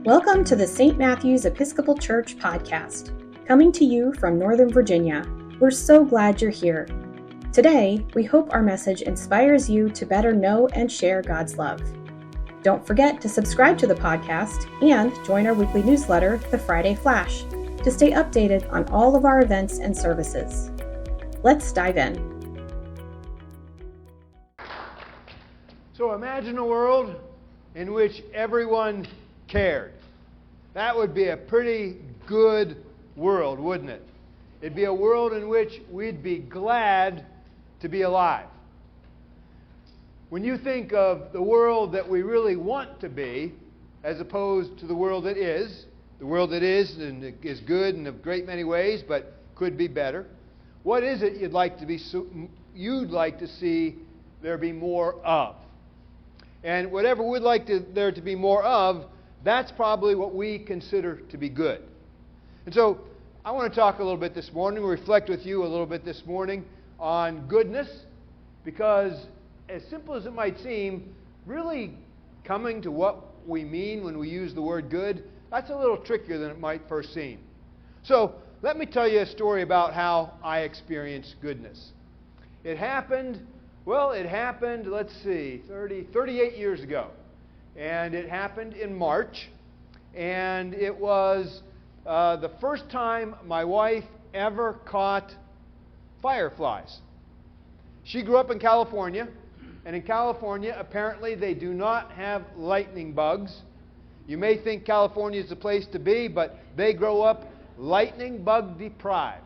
Welcome to the St. Matthew's Episcopal Church podcast, coming to you from Northern Virginia. We're so glad you're here. Today, we hope our message inspires you to better know and share God's love. Don't forget to subscribe to the podcast and join our weekly newsletter, The Friday Flash, to stay updated on all of our events and services. Let's dive in. So imagine a world in which everyone cared. That would be a pretty good world, wouldn't it? It'd be a world in which we'd be glad to be alive. When you think of the world that we really want to be, as opposed to the world that is and is good in a great many ways, but could be better, what is it you'd like to see there be more of? And whatever we'd like there to be more of, that's probably what we consider to be good. And so I want to talk a little bit this morning, reflect with you a little bit this morning on goodness, because as simple as it might seem, really coming to what we mean when we use the word good, that's a little trickier than it might first seem. So let me tell you a story about how I experienced goodness. It happened, let's see, 38 years ago. And it happened in March. And it was the first time my wife ever caught fireflies. She grew up in California. And in California, apparently, they do not have lightning bugs. You may think California is the place to be, but they grow up lightning bug deprived.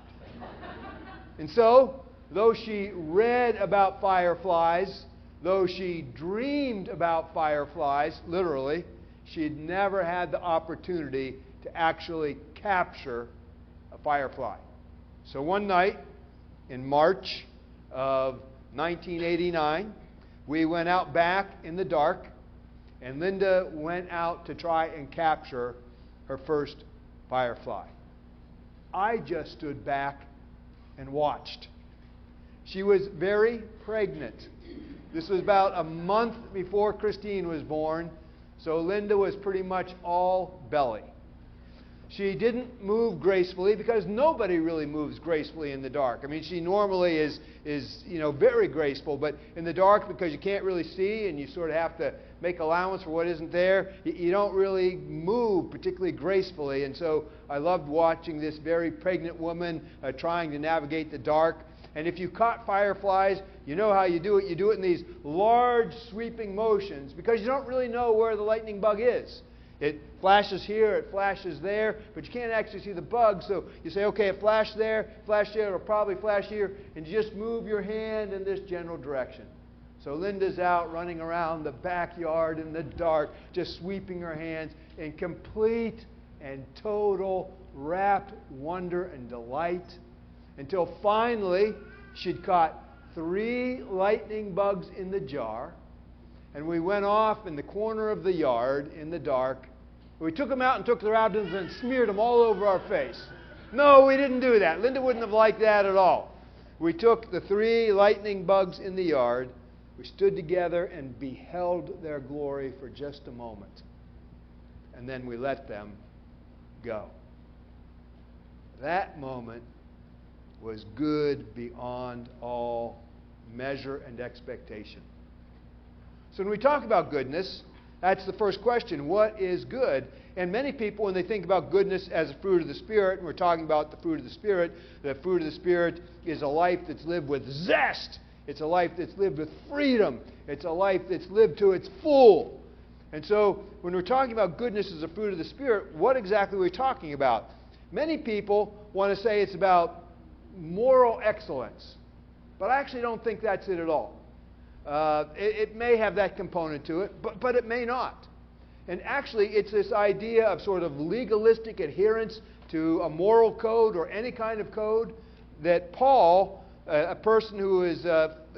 And so, though she read about fireflies, though she dreamed about fireflies, literally, she'd never had the opportunity to actually capture a firefly. So one night in March of 1989, we went out back in the dark, and Linda went out to try and capture her first firefly. I just stood back and watched. She was very pregnant. This was about a month before Christine was born, so Linda was pretty much all belly. She didn't move gracefully, because nobody really moves gracefully in the dark. I mean, she normally is very graceful, but in the dark, because you can't really see and you sort of have to make allowance for what isn't there, you don't really move particularly gracefully. And so I loved watching this very pregnant woman trying to navigate the dark. And if you caught fireflies, you know how you do it. You do it in these large sweeping motions, because you don't really know where the lightning bug is. It flashes here, it flashes there, but you can't actually see the bug. So you say, okay, it flashed there, it'll probably flash here, and you just move your hand in this general direction. So Linda's out running around the backyard in the dark, just sweeping her hands in complete and total rapt wonder and delight, until finally she'd caught 3 lightning bugs in the jar. And we went off in the corner of the yard in the dark. We took them out and took their abdomens and smeared them all over our face. No, we didn't do that. Linda wouldn't have liked that at all. We took the 3 lightning bugs in the yard. We stood together and beheld their glory for just a moment. And then we let them go. That moment was good beyond all measure and expectation. So when we talk about goodness, that's the first question. What is good? And many people, when they think about goodness as a fruit of the Spirit, and we're talking about the fruit of the Spirit is a life that's lived with zest. It's a life that's lived with freedom. It's a life that's lived to its full. And so when we're talking about goodness as a fruit of the Spirit, what exactly are we talking about? Many people want to say it's about moral excellence, but I actually don't think that's it at all. It may have that component to it, but it may not. And actually, it's this idea of sort of legalistic adherence to a moral code or any kind of code that Paul, a person who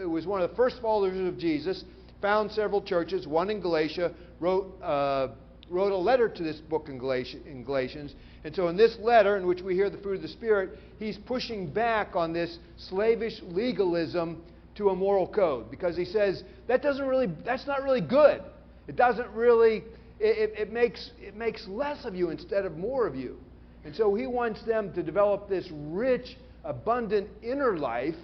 was one of the first followers of Jesus, found several churches, one in Galatia, wrote a letter to this book in Galatians. And so in this letter, in which we hear the fruit of the Spirit, he's pushing back on this slavish legalism to a moral code, because he says that's not really good. It doesn't really it makes less of you instead of more of you. And so he wants them to develop this rich, abundant inner life,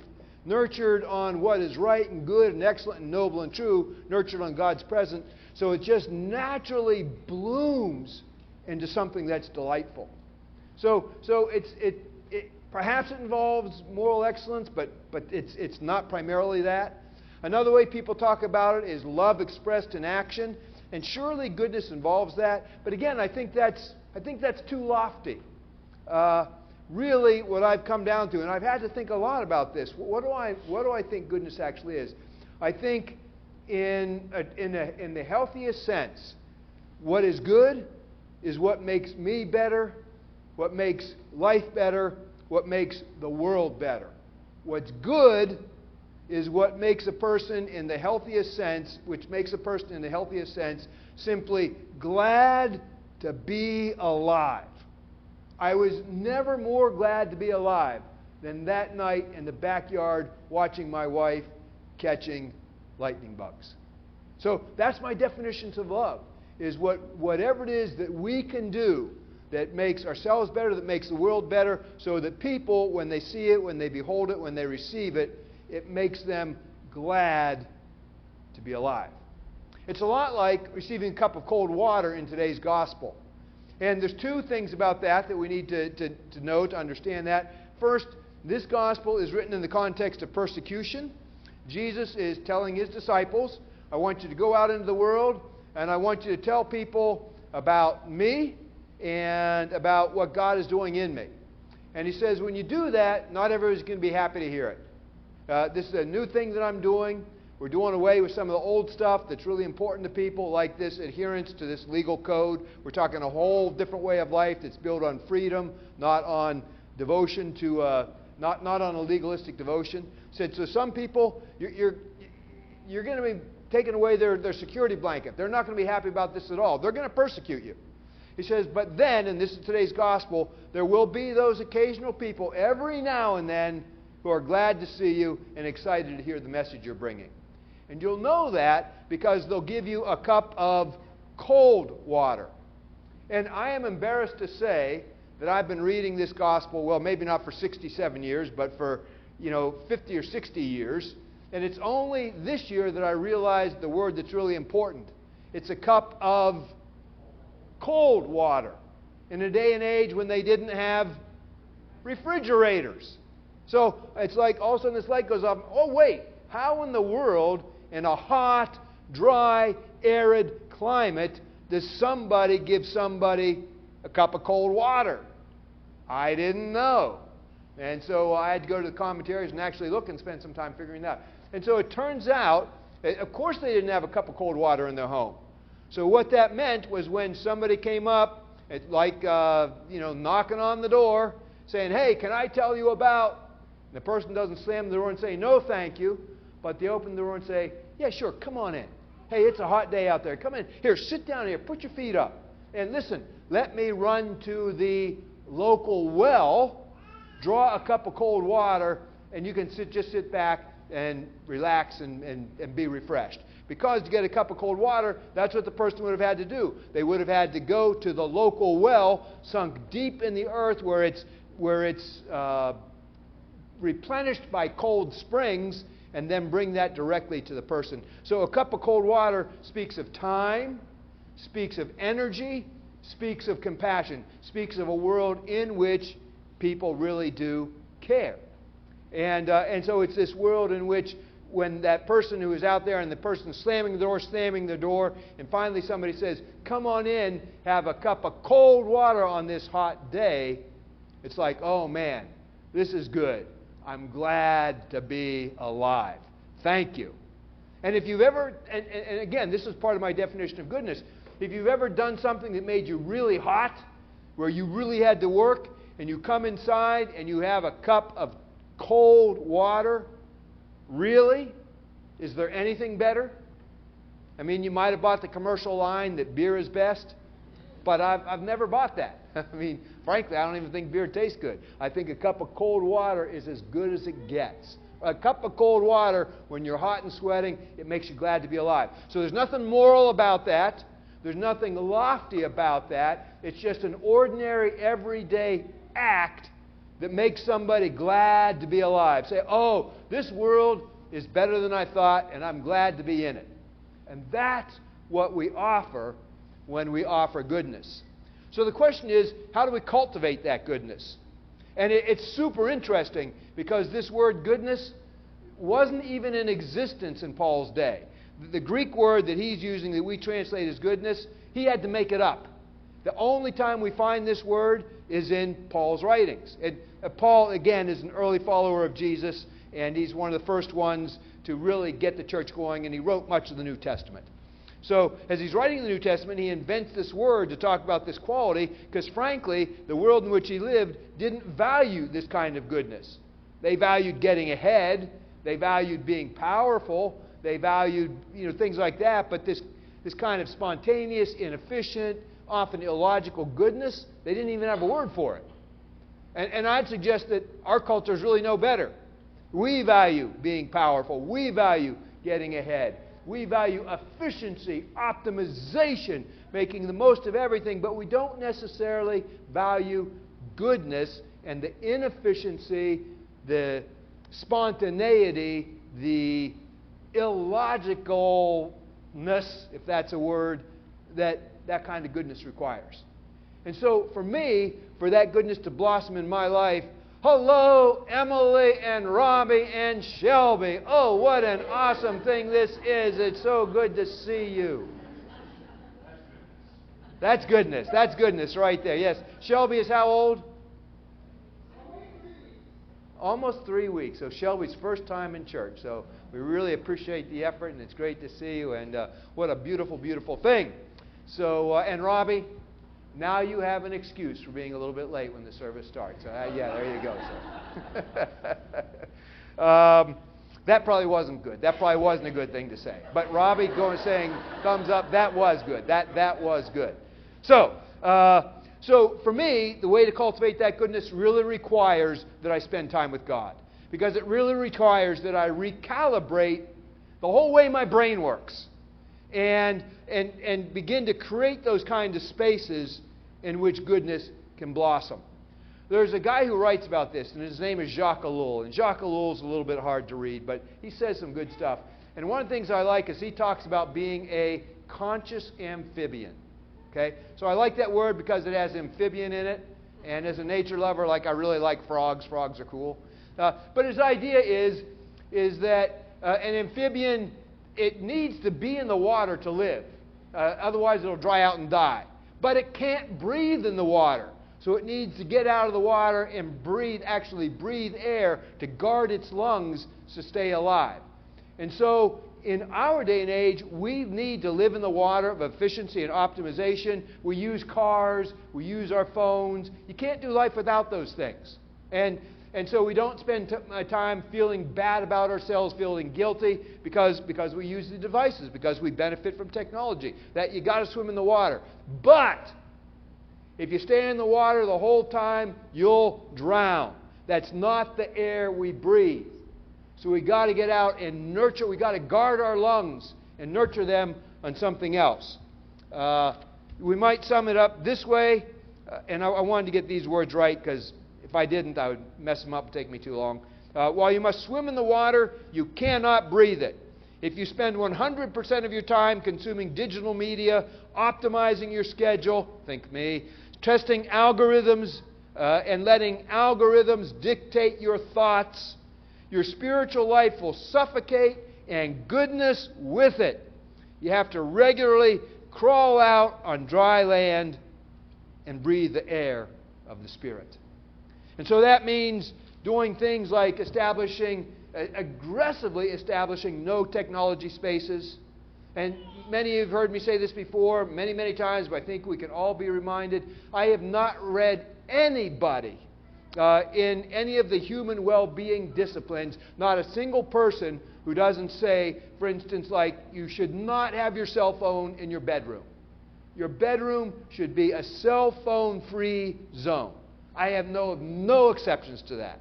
nurtured on what is right and good and excellent and noble and true, nurtured on God's presence, so it just naturally blooms into something that's delightful. So perhaps it involves moral excellence, but it's not primarily that. Another way people talk about it is love expressed in action, and surely goodness involves that. But again, I think that's too lofty. Really, what I've come down to, and I've had to think a lot about this. What do I think goodness actually is? I think in the healthiest sense, what is good is what makes me better, what makes life better, what makes the world better. What's good is what makes a person in the healthiest sense, simply glad to be alive. I was never more glad to be alive than that night in the backyard watching my wife catching lightning bugs. So that's my definitions of love, is whatever it is that we can do that makes ourselves better, that makes the world better, so that people, when they see it, when they behold it, when they receive it, it makes them glad to be alive. It's a lot like receiving a cup of cold water in today's gospel. And there's two things about that we need to know, to understand that. First, this gospel is written in the context of persecution. Jesus is telling his disciples, I want you to go out into the world, and I want you to tell people about me and about what God is doing in me. And he says, when you do that, not everybody's going to be happy to hear it. This is a new thing that I'm doing. We're doing away with some of the old stuff that's really important to people, like this adherence to this legal code. We're talking a whole different way of life that's built on freedom, not on devotion to, not on a legalistic devotion. So some people, you're going to be taking away their security blanket. They're not going to be happy about this at all. They're going to persecute you. He says, but then, and this is today's gospel, there will be those occasional people every now and then who are glad to see you and excited to hear the message you're bringing. And you'll know that because they'll give you a cup of cold water. And I am embarrassed to say that I've been reading this gospel, well, maybe not for 67 years, but for, 50 or 60 years. And it's only this year that I realized the word that's really important. It's a cup of cold water. In a day and age when they didn't have refrigerators. So it's like all of a sudden this light goes off. Oh, wait. How in the world, in a hot, dry, arid climate, does somebody give somebody a cup of cold water? I didn't know. And so I had to go to the commentaries and actually look and spend some time figuring that out. And so it turns out, of course they didn't have a cup of cold water in their home. So what that meant was when somebody came up, like, knocking on the door, saying, hey, can I tell you about... And the person doesn't slam the door and say, no, thank you. But they open the door and say, yeah, sure, come on in. Hey, it's a hot day out there. Come in. Here, sit down here. Put your feet up. And listen, let me run to the local well, draw a cup of cold water, and you can just sit back and relax and be refreshed. Because to get a cup of cold water, that's what the person would have had to do. They would have had to go to the local well, sunk deep in the earth where it's replenished by cold springs, and then bring that directly to the person. So a cup of cold water speaks of time, speaks of energy, speaks of compassion, speaks of a world in which people really do care. And so it's this world in which when that person who is out there and the person slamming the door, and finally somebody says, come on in, have a cup of cold water on this hot day, it's like, oh man, this is good. I'm glad to be alive. Thank you. And if you've ever, and again, this is part of my definition of goodness, if you've ever done something that made you really hot, where you really had to work, and you come inside and you have a cup of cold water, really? Is there anything better? I mean, you might have bought the commercial line that beer is best, but I've never bought that. I mean, frankly, I don't even think beer tastes good. I think a cup of cold water is as good as it gets. A cup of cold water, when you're hot and sweating, it makes you glad to be alive. So there's nothing moral about that. There's nothing lofty about that. It's just an ordinary, everyday act that makes somebody glad to be alive. Say, oh, this world is better than I thought, and I'm glad to be in it. And that's what we offer when we offer goodness. So the question is, how do we cultivate that goodness? And it's super interesting because this word goodness wasn't even in existence in Paul's day. The Greek word that he's using that we translate as goodness, he had to make it up. The only time we find this word is in Paul's writings. And Paul, again, is an early follower of Jesus, and he's one of the first ones to really get the church going, and he wrote much of the New Testament. So, as he's writing the New Testament, he invents this word to talk about this quality, because frankly, the world in which he lived didn't value this kind of goodness. They valued getting ahead, they valued being powerful, they valued things like that, but this kind of spontaneous, inefficient, often illogical goodness, they didn't even have a word for it. And I'd suggest that our culture is really no better. We value being powerful. We value getting ahead. We value efficiency, optimization, making the most of everything, but we don't necessarily value goodness and the inefficiency, the spontaneity, the illogicalness, if that's a word, that kind of goodness requires. And so for me, for that goodness to blossom in my life, hello, Emily and Robbie and Shelby. Oh, what an awesome thing this is. It's so good to see you. That's goodness. That's goodness right there. Yes. Shelby is how old? Almost 3 weeks. So Shelby's first time in church. So we really appreciate the effort, and it's great to see you. And what a beautiful, beautiful thing. So, and Robbie, now you have an excuse for being a little bit late when the service starts. Yeah, there you go. So. That probably wasn't good. That probably wasn't a good thing to say. But Robbie going saying thumbs up, that was good. That was good. So for me, the way to cultivate that goodness really requires that I spend time with God. Because it really requires that I recalibrate the whole way my brain works. And begin to create those kinds of spaces in which goodness can blossom. There's a guy who writes about this, and his name is Jacques Ellul. And Jacques Ellul is a little bit hard to read, but he says some good stuff. And one of the things I like is he talks about being a conscious amphibian. Okay? So I like that word because it has amphibian in it. And as a nature lover, I really like frogs. Frogs are cool. But his idea is that an amphibian, it needs to be in the water to live. Otherwise, it'll dry out and die. But it can't breathe in the water. So it needs to get out of the water and actually breathe air to guard its lungs to stay alive. And so in our day and age, we need to live in the water of efficiency and optimization. We use cars. We use our phones. You can't do life without those things. And so we don't spend time feeling bad about ourselves, feeling guilty, because we use the devices, because we benefit from technology. That you got to swim in the water. But if you stay in the water the whole time, you'll drown. That's not the air we breathe. So we got to get out and nurture. We got to guard our lungs and nurture them on something else. We might sum it up this way, and I wanted to get these words right because if I didn't, I would mess them up and take me too long. While you must swim in the water, you cannot breathe it. If you spend 100% of your time consuming digital media, optimizing your schedule, think me, testing algorithms and letting algorithms dictate your thoughts, your spiritual life will suffocate and goodness with it. You have to regularly crawl out on dry land and breathe the air of the Spirit. And so that means doing things like aggressively establishing no technology spaces. And many of you have heard me say this before, many, many times, but I think we can all be reminded. I have not read anybody in any of the human well-being disciplines, not a single person who doesn't say, for instance, like you should not have your cell phone in your bedroom. Your bedroom should be a cell phone-free zone. I have no exceptions to that.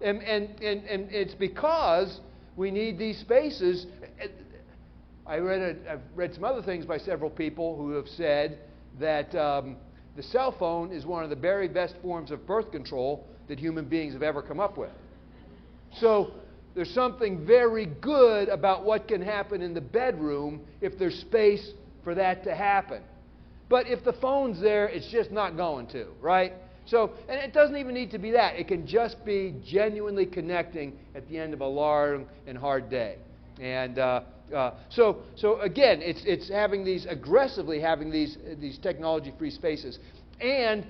And it's because we need these spaces. I've read some other things by several people who have said that the cell phone is one of the very best forms of birth control that human beings have ever come up with. So there's something very good about what can happen in the bedroom if there's space for that to happen. But if the phone's there, it's just not going to, right? So, and it doesn't even need to be that. It can just be genuinely connecting at the end of a long and hard day. And so again, it's aggressively having these technology-free spaces, and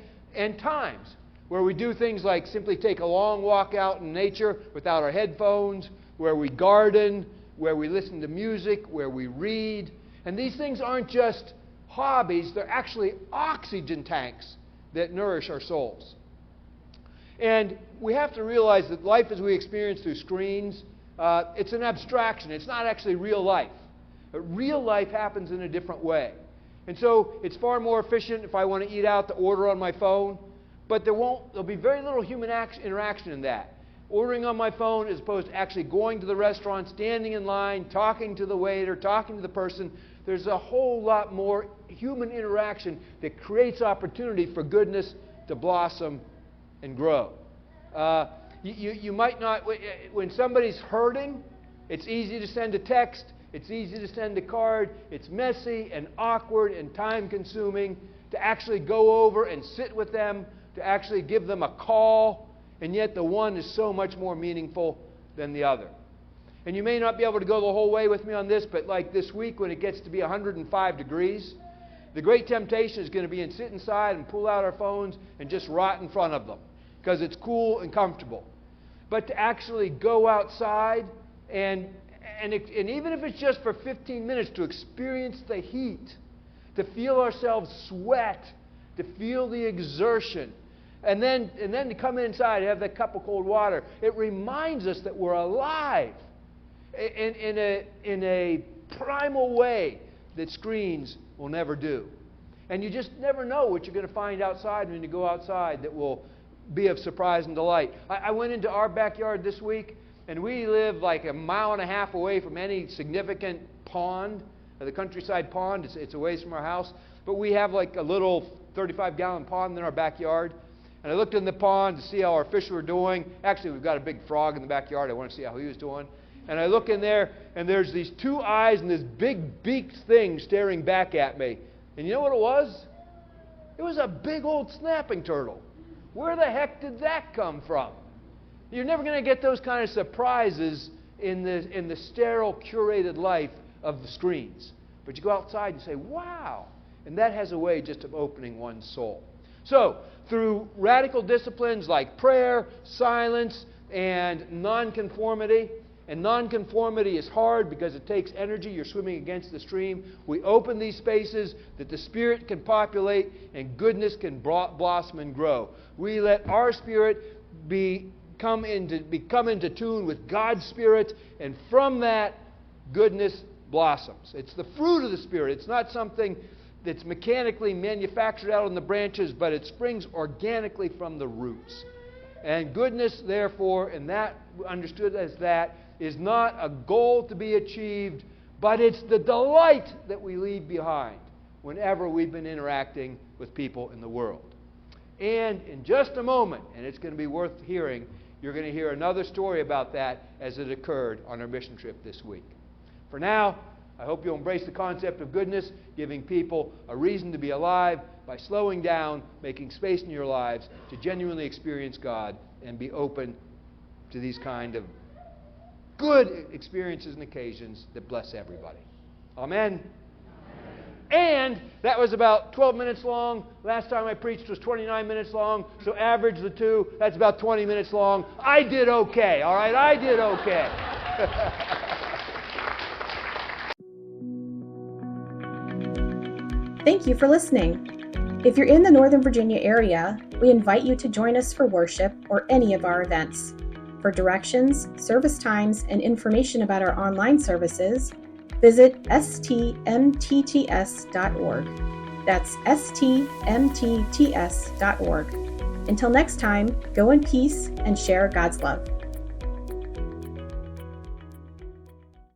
times where we do things like simply take a long walk out in nature without our headphones, where we garden, where we listen to music, where we read. And these things aren't just hobbies, they're actually oxygen tanks that nourish our souls. And we have to realize that life as we experience through screens, it's an abstraction. It's not actually real life. But real life happens in a different way. And so it's far more efficient if I want to eat out to order on my phone, but there'll be very little human interaction in that. Ordering on my phone as opposed to actually going to the restaurant, standing in line, talking to the waiter, talking to the person. There's a whole lot more human interaction that creates opportunity for goodness to blossom and grow. You might not, when somebody's hurting, it's easy to send a text, it's easy to send a card, it's messy and awkward and time-consuming to actually go over and sit with them, to actually give them a call, and yet the one is so much more meaningful than the other. And you may not be able to go the whole way with me on this, but like this week when it gets to be 105 degrees, the great temptation is going to be to sit inside and pull out our phones and just rot in front of them because it's cool and comfortable. But to actually go outside and even if it's just for 15 minutes, to experience the heat, to feel ourselves sweat, to feel the exertion, and then to come inside and have that cup of cold water, it reminds us that we're alive in a primal way that screens will never do. And you just never know what you're going to find outside when you go outside that will be of surprise and delight. I went into our backyard this week, and we live like a mile and a half away from any significant pond, the countryside pond. It's a ways from our house. But we have like a little 35-gallon pond in our backyard. And I looked in the pond to see how our fish were doing. Actually, we've got a big frog in the backyard. I want to see how he was doing. And I look in there, and there's these two eyes and this big beaked thing staring back at me. And you know what it was? It was a big old snapping turtle. Where the heck did that come from? You're never going to get those kind of surprises in the sterile, curated life of the screens. But you go outside and say, wow. And that has a way just of opening one's soul. So, through radical disciplines like prayer, silence, and nonconformity, and nonconformity is hard because it takes energy. You're swimming against the stream. We open these spaces that the Spirit can populate and goodness can blossom and grow. We let our spirit come into tune with God's Spirit, and from that, goodness blossoms. It's the fruit of the Spirit. It's not something that's mechanically manufactured out on the branches, but it springs organically from the roots. And goodness, therefore, and that understood as that, is not a goal to be achieved, but it's the delight that we leave behind whenever we've been interacting with people in the world. And in just a moment, and it's going to be worth hearing, you're going to hear another story about that as it occurred on our mission trip this week. For now, I hope you'll embrace the concept of goodness, giving people a reason to be alive by slowing down, making space in your lives to genuinely experience God and be open to these kind of good experiences and occasions that bless everybody. Amen. And that was about 12 minutes long. Last time I preached was 29 minutes long. So average the two. That's about 20 minutes long. I did okay. All right, I did okay. Thank you for listening. If you're in the Northern Virginia area, we invite you to join us for worship or any of our events. For directions, service times, and information about our online services, visit stmtts.org. That's stmtts.org. Until next time, go in peace and share God's love.